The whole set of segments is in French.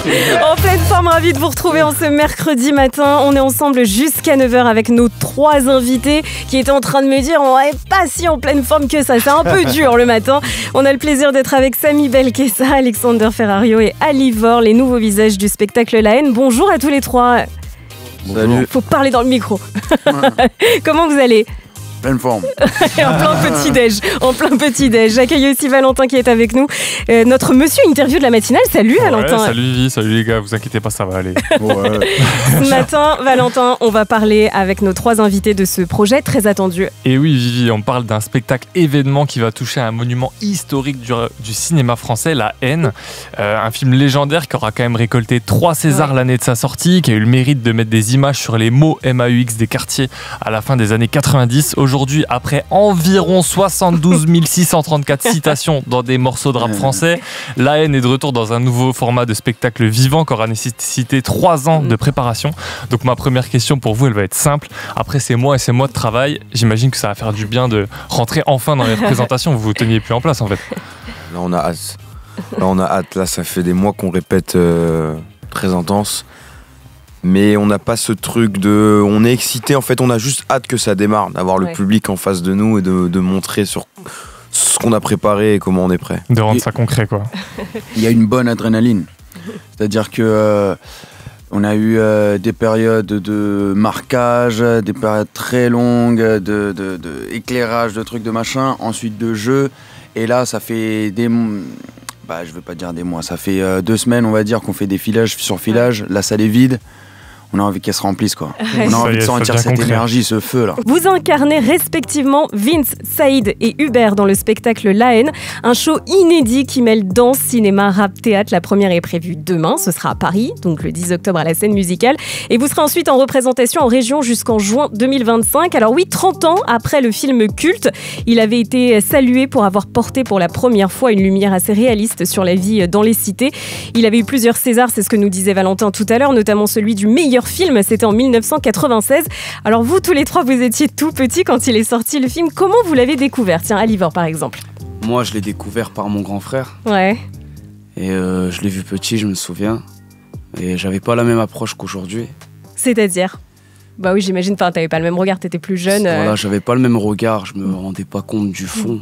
En pleine forme, ravi de vous retrouver en ce mercredi matin. On est ensemble jusqu'à 9h avec nos 3 invités qui étaient en train de me dire on n'est pas si en pleine forme que ça. C'est un peu dur le matin. On a le plaisir d'être avec Samy Belkessa, Alexander Ferrario et Alivor, les nouveaux visages du spectacle La Haine. Bonjour à tous les 3. Salut. Faut parler dans le micro. Comment vous allez ? Pleine forme. En plein petit-déj. J'accueille aussi Valentin qui est avec nous. Notre monsieur interview de la matinale. Salut Valentin. Salut Vivi, salut les gars, vous inquiétez pas, ça va aller. Ouais. Ce matin, Valentin, on va parler avec nos 3 invités de ce projet très attendu. Et oui Vivi, on parle d'un spectacle événement qui va toucher un monument historique du cinéma français, La Haine. Un film légendaire qui aura quand même récolté 3 Césars l'année de sa sortie, qui a eu le mérite de mettre des images sur les mots MAUX des quartiers à la fin des années 90. Aujourd'hui, après environ 72 634 citations dans des morceaux de rap français, La Haine est de retour dans un nouveau format de spectacle vivant qui aura nécessité 3 ans de préparation. Donc ma première question pour vous, elle va être simple. Après ces mois et ces mois de travail, j'imagine que ça va faire du bien de rentrer enfin dans les représentations. Vous vous teniez plus en place en fait. Là on a hâte. Là ça fait des mois qu'on répète très intense. Mais on n'a pas ce truc de... On est excité, en fait, on a juste hâte que ça démarre, d'avoir le public en face de nous et de montrer sur ce qu'on a préparé et comment on est prêt. De rendre ça concret, quoi. Il y a une bonne adrénaline. C'est-à-dire que on a eu des périodes de marquage, des périodes très longues, de éclairage, de trucs, de machin, ensuite de jeu. Et là, ça fait des... je veux pas dire des mois, ça fait 2 semaines, on va dire, qu'on fait des filages sur filage. La salle est vide. On a envie qu'elle se remplisse, quoi. On a envie de sentir cette énergie, ce feu, là. Vous incarnez respectivement Vince, Saïd et Hubert dans le spectacle La Haine, un show inédit qui mêle danse, cinéma, rap, théâtre. La première est prévue demain, ce sera à Paris, donc le 10 octobre à la Scène Musicale. Et vous serez ensuite en représentation en région jusqu'en juin 2025. Alors oui, 30 ans après le film culte, il avait été salué pour avoir porté pour la première fois une lumière assez réaliste sur la vie dans les cités. Il avait eu plusieurs Césars, c'est ce que nous disait Valentin tout à l'heure, notamment celui du meilleur film, c'était en 1996. Alors vous, tous les 3, vous étiez tout petits quand il est sorti le film. Comment vous l'avez découvert ? Tiens, Alivor par exemple. Moi, je l'ai découvert par mon grand frère. Ouais. Et je l'ai vu petit, je me souviens. Et j'avais pas la même approche qu'aujourd'hui. C'est-à-dire ? Bah oui, j'imagine, t'avais pas le même regard, t'étais plus jeune. Voilà, j'avais pas le même regard, je me rendais pas compte du fond.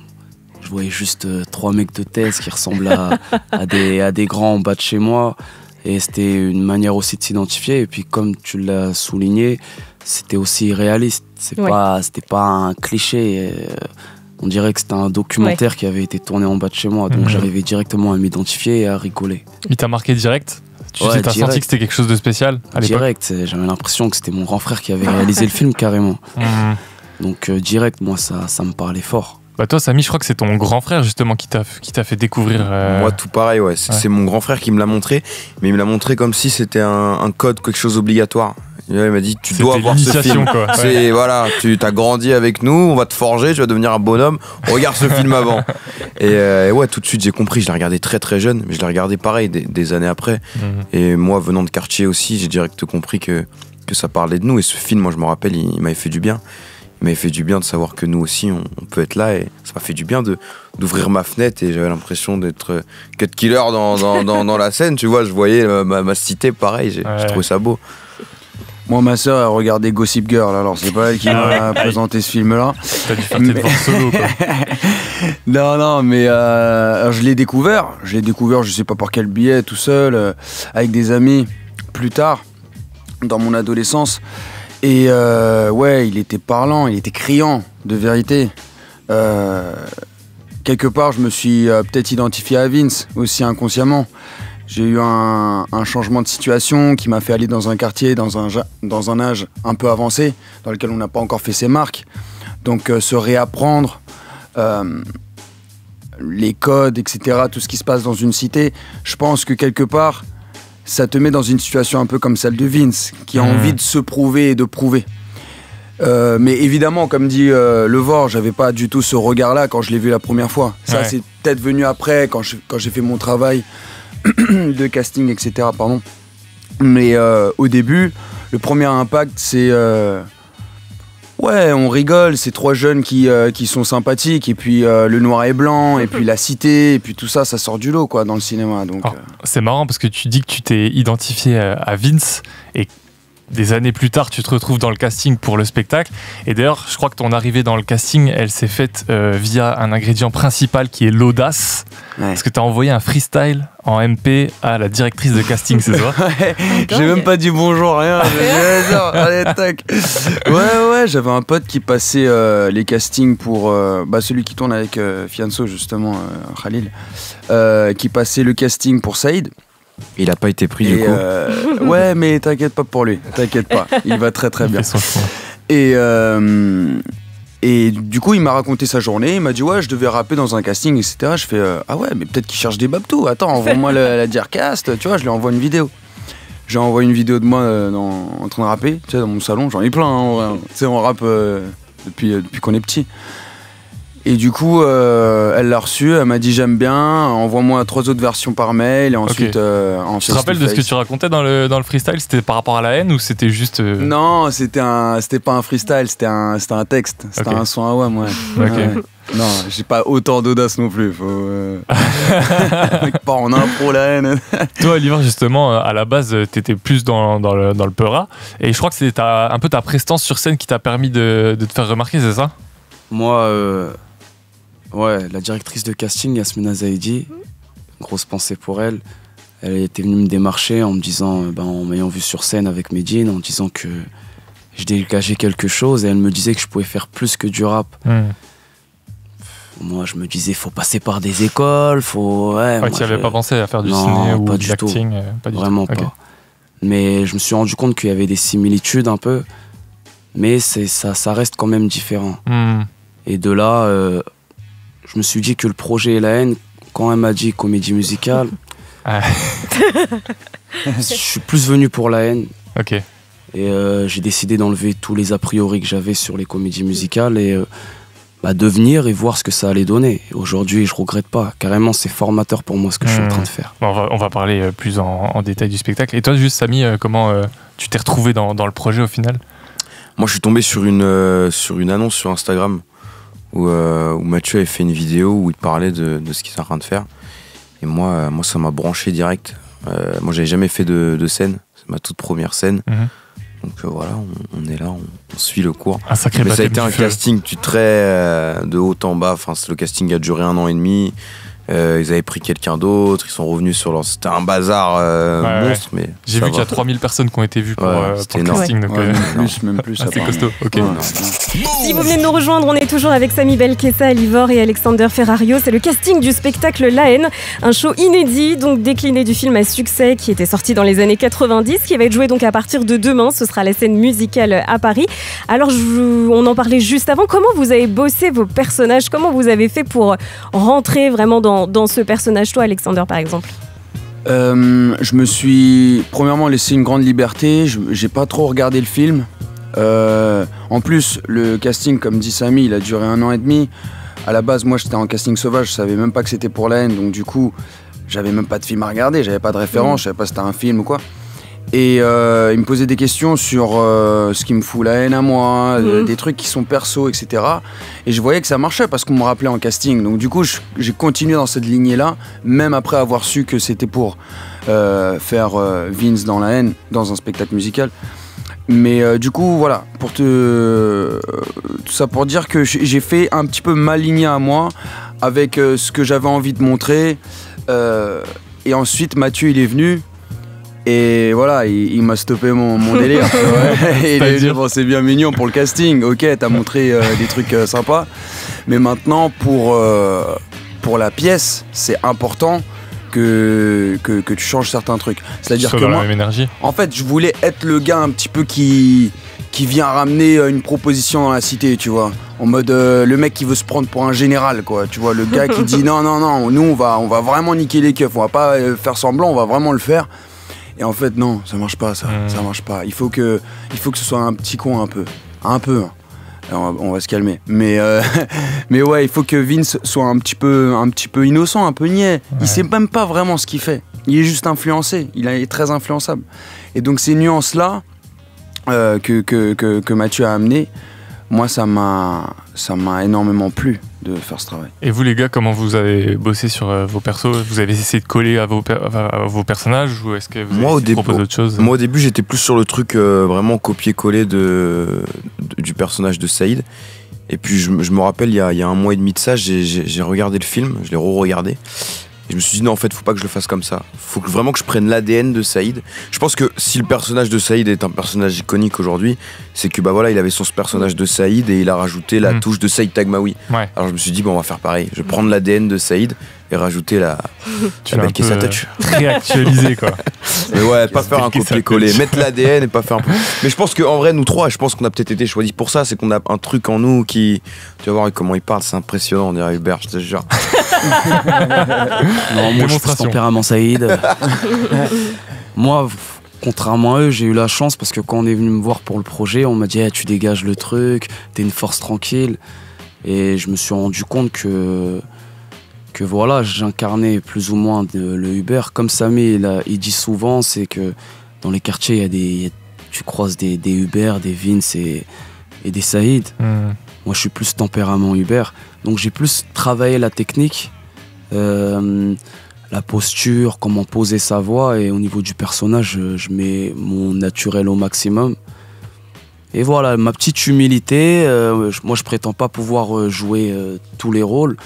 Je voyais juste 3 mecs de thèse qui ressemblent à des grands en bas de chez moi. Et c'était une manière aussi de s'identifier. Et puis, comme tu l'as souligné, c'était aussi réaliste. C'était pas un cliché. On dirait que c'était un documentaire qui avait été tourné en bas de chez moi. Donc, j'arrivais directement à m'identifier et à rigoler. Il t'a marqué direct ? T'as senti que c'était quelque chose de spécial à l'époque ? Direct. J'avais l'impression que c'était mon grand frère qui avait réalisé le film carrément. Donc, direct, moi, ça me parlait fort. Bah toi Samy, je crois que c'est ton grand frère justement qui t'a fait découvrir... Moi tout pareil, ouais. C'est mon grand frère qui me l'a montré, mais il me l'a montré comme si c'était un code, quelque chose d'obligatoire. Il m'a dit tu dois voir ce film. Quoi. C'est voilà, tu as grandi avec nous, on va te forger, tu vas devenir un bonhomme. Regarde ce film avant. Et ouais, tout de suite j'ai compris. Je l'ai regardé très très jeune, mais je l'ai regardé pareil des années après. Et moi venant de quartier aussi, j'ai direct compris que ça parlait de nous. Et ce film, moi je me rappelle, il m'avait fait du bien. Il m'avait fait du bien de savoir que nous aussi on peut être là, et ça m'a fait du bien d'ouvrir ma fenêtre, et j'avais l'impression d'être cut killer dans la scène, tu vois. Je voyais ma cité pareil, j'ai trouvé ça beau. Moi, ma soeur a regardé Gossip Girl, alors c'est pas elle qui m'a présenté ce film-là. T'as dû faire tes devoirs solo, quoi. Non, mais je l'ai découvert, je sais pas par quel biais, tout seul, avec des amis, plus tard, dans mon adolescence. Et ouais, il était parlant, il était criant, de vérité. Quelque part, je me suis peut-être identifié à Vince, aussi inconsciemment. J'ai eu un changement de situation qui m'a fait aller dans un quartier, dans un âge un peu avancé, dans lequel on n'a pas encore fait ses marques. Donc se réapprendre les codes, etc., tout ce qui se passe dans une cité, je pense que quelque part, ça te met dans une situation un peu comme celle de Vince, qui a envie de se prouver et de prouver. Mais évidemment, comme dit Levor, j'avais pas du tout ce regard-là quand je l'ai vu la première fois. Ça, c'est peut-être venu après, quand j'ai fait mon travail de casting, etc. Pardon. Mais au début, le premier impact, c'est Ouais, on rigole, c'est 3 jeunes qui sont sympathiques, et puis le noir et blanc, et puis la cité, et puis tout ça, ça sort du lot, quoi, dans le cinéma. Donc, c'est marrant parce que tu dis que tu t'es identifié à Vince, et des années plus tard, tu te retrouves dans le casting pour le spectacle. Et d'ailleurs, je crois que ton arrivée dans le casting, elle s'est faite via un ingrédient principal qui est l'audace. Ouais. Parce que tu as envoyé un freestyle en MP à la directrice de casting, c'est ça? Ouais, j'ai même pas dit bonjour, rien. Allez, tac. Ouais, j'avais un pote qui passait les castings pour celui qui tourne avec Fianso, justement, Khalil, qui passait le casting pour Saïd. Il a pas été pris du coup. Ouais, mais t'inquiète pas pour lui, t'inquiète pas, il va très très bien. Et du coup, il m'a raconté sa journée, il m'a dit ouais, je devais rapper dans un casting, etc. Je fais ah ouais, mais peut-être qu'il cherche des babtous. Attends, envoie-moi la Dearcast, tu vois, je lui envoie une vidéo. J'ai envoyé une vidéo de moi en train de rapper, tu sais, dans mon salon, j'en ai plein, hein, tu sais, on rappe depuis qu'on est petit. Et du coup, elle l'a reçu, elle m'a dit j'aime bien, envoie-moi 3 autres versions par mail, et ensuite en Tu te rappelles de ce que tu racontais dans le freestyle? C'était par rapport à la haine ou c'était juste... Non, c'était pas un freestyle, c'était un texte, c'était un son à WAM, ouais. Ouais. Non, j'ai pas autant d'audace non plus, faut... pas en impro la haine. Toi, Oliver, justement, à la base, t'étais plus dans le peura, et je crois que c'était un peu ta prestance sur scène qui t'a permis de te faire remarquer, c'est ça? Moi... Ouais, la directrice de casting, Yasmina Zaidi, grosse pensée pour elle. Elle était venue me démarcher en me disant, en m'ayant vu sur scène avec Medine, en disant que je dégageais quelque chose, et elle me disait que je pouvais faire plus que du rap. Moi, je me disais, faut passer par des écoles, faut... Ouais, tu n'avais pas pensé à faire du ciné ou de l'acting? Pas du tout. Pas. Mais je me suis rendu compte qu'il y avait des similitudes un peu, mais ça reste quand même différent. Et de là... je me suis dit que le projet et la haine, quand elle m'a dit comédie musicale, je suis plus venu pour la haine. Ok. Et j'ai décidé d'enlever tous les a priori que j'avais sur les comédies musicales et de venir et voir ce que ça allait donner. Aujourd'hui, je regrette pas. Carrément, c'est formateur pour moi ce que je suis en train de faire. On va parler plus en détail du spectacle. Et toi, juste Samy, comment tu t'es retrouvé dans le projet au final? Moi, je suis tombé sur une annonce sur Instagram où Mathieu avait fait une vidéo où il parlait de ce qu'il est en train de faire. Et moi ça m'a branché direct. Moi, j'avais jamais fait de scène. C'est ma toute première scène. Donc voilà, on est là, on suit le cours. Un sacré Mais ça a été un casting très de haut en bas. Enfin, le casting a duré 1 an et demi. Ils avaient pris quelqu'un d'autre, ils sont revenus sur leur... C'était un bazar monstre, mais j'ai vu qu'il y a 3000 personnes qui ont été vues pour le casting. Donc même plus. C'est costaud. Okay. Si vous venez de nous rejoindre, on est toujours avec Samy Belkessa, Livor et Alexander Ferrario. C'est le casting du spectacle La haine, un show inédit, donc décliné du film à succès qui était sorti dans les années 90, qui va être joué donc à partir de demain. Ce sera la scène musicale à Paris. Alors, on en parlait juste avant. Comment vous avez bossé vos personnages? Comment vous avez fait pour rentrer vraiment dans ce personnage, toi, Alexander, par exemple? Je me suis premièrement laissé une grande liberté. J'ai pas trop regardé le film. En plus, le casting, comme dit Samy, il a duré 1 an et demi. À la base, moi, j'étais en casting sauvage. Je savais même pas que c'était pour la haine. Donc, du coup, j'avais même pas de film à regarder. J'avais pas de référence. Je savais pas si c'était un film ou quoi. Et il me posait des questions sur ce qui me fout la haine à moi, des trucs qui sont perso, etc. Et je voyais que ça marchait parce qu'on me rappelait en casting. Donc du coup, j'ai continué dans cette lignée-là, même après avoir su que c'était pour faire Vince dans la haine, dans un spectacle musical. Mais du coup, voilà, tout ça pour dire que j'ai fait un petit peu ma lignée à moi, avec ce que j'avais envie de montrer. Et ensuite, Mathieu, il est venu. Et voilà, il m'a stoppé mon délire. Et il a dit bon, c'est bien mignon pour le casting, ok, t'as montré des trucs sympas, mais maintenant pour la pièce, c'est important que tu changes certains trucs. C'est-à-dire que moi, en fait, je voulais être le gars un petit peu qui vient ramener une proposition dans la cité, tu vois. En mode le mec qui veut se prendre pour un général, quoi. Tu vois, le gars qui dit non, nous on va vraiment niquer les keufs, on va pas faire semblant, on va vraiment le faire. Et en fait, non, ça marche pas, ça marche pas. Il faut que ce soit un petit con un peu. Hein. Alors, on va se calmer. Mais ouais, il faut que Vince soit un petit peu innocent, un peu niais. Ouais. Il sait même pas vraiment ce qu'il fait. Il est juste influencé. Il est très influençable. Et donc ces nuances-là que Mathieu a amenées moi, ça m'a énormément plu de faire ce travail. Et vous les gars, comment vous avez bossé sur vos persos? Vous avez essayé de coller à vos personnages ou est-ce que vous avez proposé autre chose? Moi au début j'étais plus sur le truc vraiment copier-coller du personnage de Saïd. Et puis je me rappelle il y a un mois et demi de ça, j'ai regardé le film, je l'ai re-regardé. Et je me suis dit non, en fait faut pas que je le fasse comme ça. Faut vraiment que je prenne l'ADN de Saïd. Je pense que si le personnage de Saïd est un personnage iconique aujourd'hui, c'est que bah voilà, il avait son personnage de Saïd et il a rajouté la touche de Saïd Tagmaoui. Ouais. Alors je me suis dit bon, on va faire pareil. Je vais prendre l'ADN de Saïd et rajouter la belle Kessa Touch. Réactualisé quoi. Mais ouais, pas faire un copier-coller, mettre l'ADN et pas faire un peu. Mais je pense qu'en vrai, nous trois, je pense qu'on a peut-être été choisis pour ça, c'est qu'on a un truc en nous qui. Tu vas voir comment il parle, c'est impressionnant, on dirait Hubert, je te jure. Non, moi je suis tempérament Saïd. Moi, contrairement à eux, j'ai eu la chance parce que quand on est venu me voir pour le projet, on m'a dit tu dégages le truc, t'es une force tranquille. Et je me suis rendu compte que voilà, j'incarnais plus ou moins le Hubert. Comme Samy il dit souvent, c'est que dans les quartiers, tu croises des Hubert, des Vince et des Saïd. Moi je suis plus tempérament Hubert. Donc j'ai plus travaillé la technique, la posture, comment poser sa voix. Et au niveau du personnage, je mets mon naturel au maximum. Et voilà, ma petite humilité. Moi je prétends pas pouvoir jouer tous les rôles.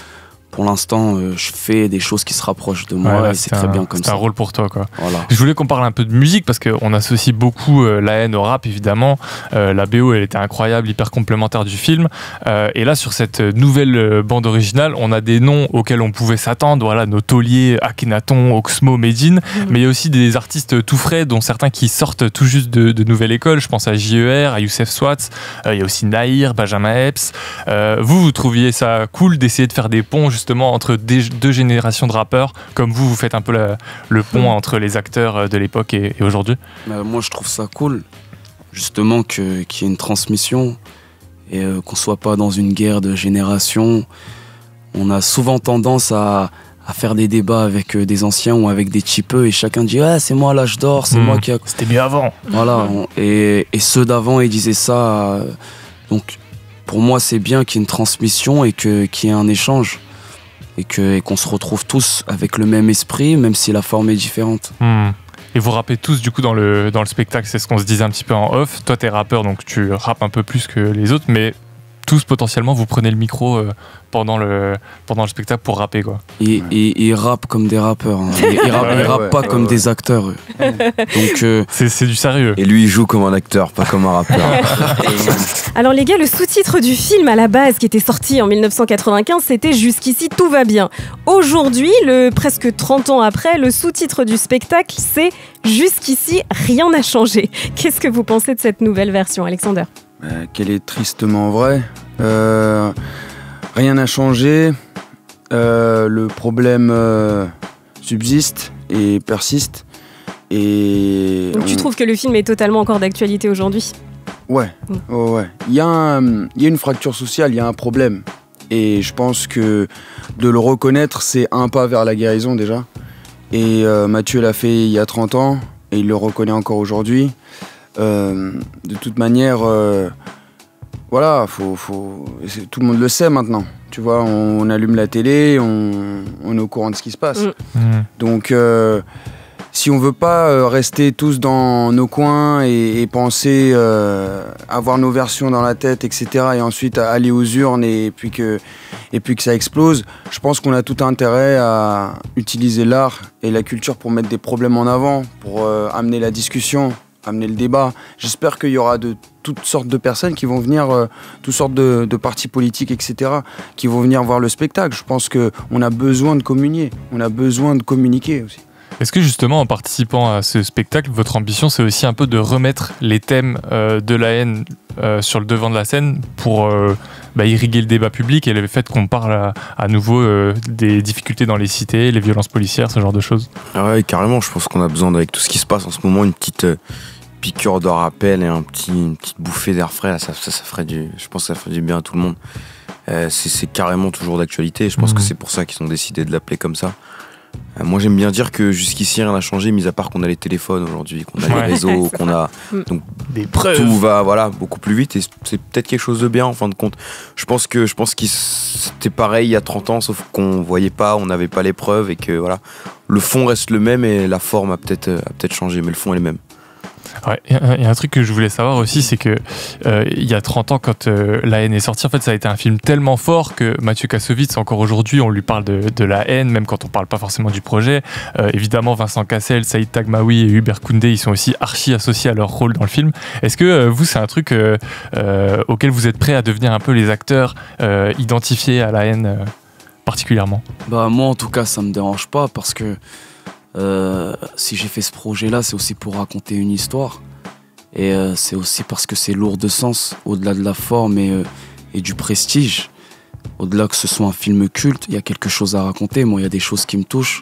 Pour l'instant, je fais des choses qui se rapprochent de moi et c'est très bien comme ça. C'est un rôle pour toi, quoi. Voilà. Je voulais qu'on parle un peu de musique parce qu'on associe beaucoup La Haine au rap, évidemment. La BO, elle était incroyable, hyper complémentaire du film. Et là, sur cette nouvelle bande originale, on a des noms auxquels on pouvait s'attendre. Voilà, nos tauliers, Akhenaton, Oxmo, Medine. Mais il y a aussi des artistes tout frais, dont certains qui sortent tout juste de nouvelle école. Je pense à JER, à Youssef Swatz. Il y a aussi Nahir, Benjamin Epps. Vous trouviez ça cool d'essayer de faire des ponts justement entre deux générations de rappeurs, comme vous faites un peu le pont entre les acteurs de l'époque et aujourd'hui? Moi je trouve ça cool justement qu'il y ait une transmission et qu'on soit pas dans une guerre de génération. On a souvent tendance à faire des débats avec des anciens ou avec des typeux et chacun dit c'est moi l'âge d'or, c'est moi qui a... C'était mieux avant. Voilà, et ceux d'avant ils disaient ça, donc pour moi c'est bien qu'il y ait une transmission et qu'il y ait un échange et qu'on se retrouve tous avec le même esprit, même si la forme est différente. Et vous rappez tous du coup dans le spectacle, c'est ce qu'on se disait un petit peu en off. Toi t'es rappeur donc tu rappes un peu plus que les autres, mais tous potentiellement vous prenez le micro pendant le spectacle pour rapper quoi. Ils rappent comme des rappeurs, hein. Ils rappent pas comme des acteurs. Donc c'est du sérieux. Et lui il joue comme un acteur, pas comme un rappeur. Alors les gars, le sous-titre du film à la base qui était sorti en 1995, c'était « Jusqu'ici tout va bien ». Aujourd'hui, presque 30 ans après, le sous-titre du spectacle c'est « Jusqu'ici rien n'a changé ». Qu'est-ce que vous pensez de cette nouvelle version, Alexander? Qu'elle est tristement vraie. Rien n'a changé. Le problème subsiste et persiste. Donc tu trouves que le film est totalement encore d'actualité aujourd'hui? Ouais. Il y a une fracture sociale, il y a un problème. Et je pense que de le reconnaître, c'est un pas vers la guérison déjà. Et Mathieu l'a fait il y a 30 ans et il le reconnaît encore aujourd'hui. De toute manière, voilà, tout le monde le sait maintenant. Tu vois, on allume la télé, on est au courant de ce qui se passe. Donc, si on veut pas rester tous dans nos coins et penser avoir nos versions dans la tête, etc., et ensuite aller aux urnes et puis que ça explose, je pense qu'on a tout intérêt à utiliser l'art et la culture pour mettre des problèmes en avant, pour amener la discussion, amener le débat. J'espère qu'il y aura de toutes sortes de personnes qui vont venir, toutes sortes de partis politiques, etc., qui vont venir voir le spectacle. Je pense qu'on a besoin de communier, on a besoin de communiquer aussi. Est-ce que justement en participant à ce spectacle, votre ambition c'est aussi un peu de remettre les thèmes de la haine sur le devant de la scène pour irriguer le débat public et le fait qu'on parle à nouveau des difficultés dans les cités, les violences policières, ce genre de choses? Ah ouais, carrément, je pense qu'on a besoin, avec tout ce qui se passe en ce moment, une petite piqûre de rappel et une petite bouffée d'air frais, là, ça ferait je pense que ça ferait du bien à tout le monde. C'est carrément toujours d'actualité, je pense que c'est pour ça qu'ils ont décidé de l'appeler comme ça. Moi, j'aime bien dire que jusqu'ici, rien n'a changé, mis à part qu'on a les téléphones aujourd'hui, qu'on a les réseaux, qu'on a. Donc, des preuves. Tout va beaucoup plus vite et c'est peut-être quelque chose de bien en fin de compte. Je pense que c'était pareil il y a 30 ans, sauf qu'on voyait pas, on n'avait pas les preuves et que voilà. Le fond reste le même et la forme a peut-être changé, mais le fond est le même. Ouais, il y a un truc que je voulais savoir aussi, c'est que il y a 30 ans, quand La haine est sortie, en fait, ça a été un film tellement fort que Mathieu Kassovitz, encore aujourd'hui, on lui parle de La haine, même quand on parle pas forcément du projet. Évidemment, Vincent Cassel, Saïd Taghmaoui et Hubert Koundé, ils sont aussi archi associés à leur rôle dans le film. Est-ce que vous, c'est un truc auquel vous êtes prêts à devenir un peu les acteurs identifiés à La haine particulièrement? Bah moi en tout cas ça me dérange pas parce que si j'ai fait ce projet-là, c'est aussi pour raconter une histoire. Et c'est aussi parce que c'est lourd de sens, au-delà de la forme et du prestige. Au-delà que ce soit un film culte, il y a quelque chose à raconter. Moi, il y a des choses qui me touchent.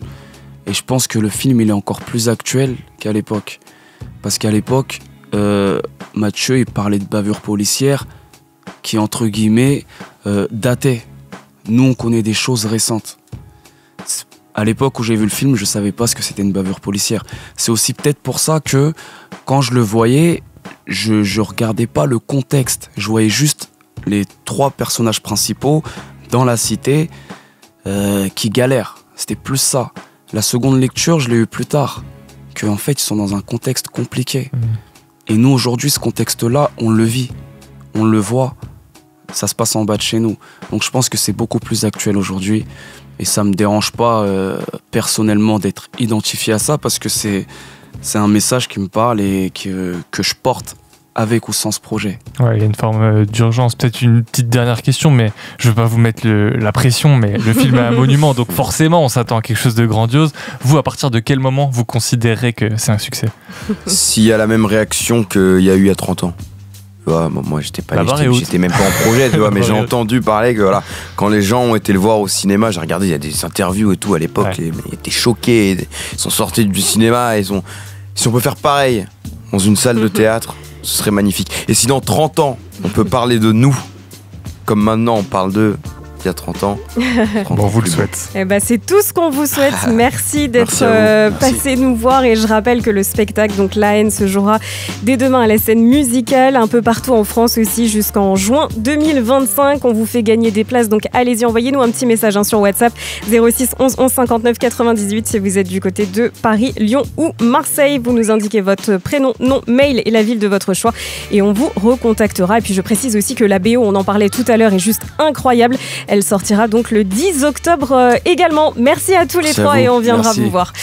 Et je pense que le film, il est encore plus actuel qu'à l'époque. Parce qu'à l'époque, Mathieu, il parlait de bavure policière qui, entre guillemets, datait. Nous, on connaît des choses récentes. À l'époque où j'ai vu le film, je savais pas ce que c'était une bavure policière. C'est aussi peut-être pour ça que, quand je le voyais, je regardais pas le contexte. Je voyais juste les 3 personnages principaux dans la cité qui galèrent. C'était plus ça. La seconde lecture, je l'ai eu plus tard. Qu'en fait, ils sont dans un contexte compliqué. Et nous, aujourd'hui, ce contexte-là, on le vit. On le voit. Ça se passe en bas de chez nous. Donc je pense que c'est beaucoup plus actuel aujourd'hui. Et ça me dérange pas personnellement d'être identifié à ça parce que c'est un message qui me parle et que je porte avec ou sans ce projet. Ouais, il y a une forme d'urgence. Peut-être une petite dernière question, mais je veux pas vous mettre la pression, mais le film est un monument, donc forcément on s'attend à quelque chose de grandiose. Vous, à partir de quel moment vous considérez que c'est un succès? S'il y a la même réaction qu'il y a eu il y a 30 ans. Tu vois, moi j'étais même pas en projet, tu vois, mais j'ai entendu parler que voilà, quand les gens ont été le voir au cinéma, j'ai regardé, il y a des interviews et tout à l'époque, ils étaient choqués, ils sont sortis du cinéma, si on peut faire pareil dans une salle de théâtre, ce serait magnifique. Et si dans 30 ans, on peut parler de nous, comme maintenant on parle d'eux, il y a 30 ans. Bon, on vous le souhaite. Eh ben, c'est tout ce qu'on vous souhaite. Merci d'être passé nous voir. Et je rappelle que le spectacle, donc La haine, se jouera dès demain à la scène musicale, un peu partout en France aussi, jusqu'en juin 2025. On vous fait gagner des places. Donc allez-y, envoyez-nous un petit message sur WhatsApp 06 11 11 59 98 si vous êtes du côté de Paris, Lyon ou Marseille. Vous nous indiquez votre prénom, nom, mail et la ville de votre choix. Et on vous recontactera. Et puis je précise aussi que la BO, on en parlait tout à l'heure, est juste incroyable. Elle sortira donc le 10 octobre également. Merci à tous les 3 et on viendra vous voir.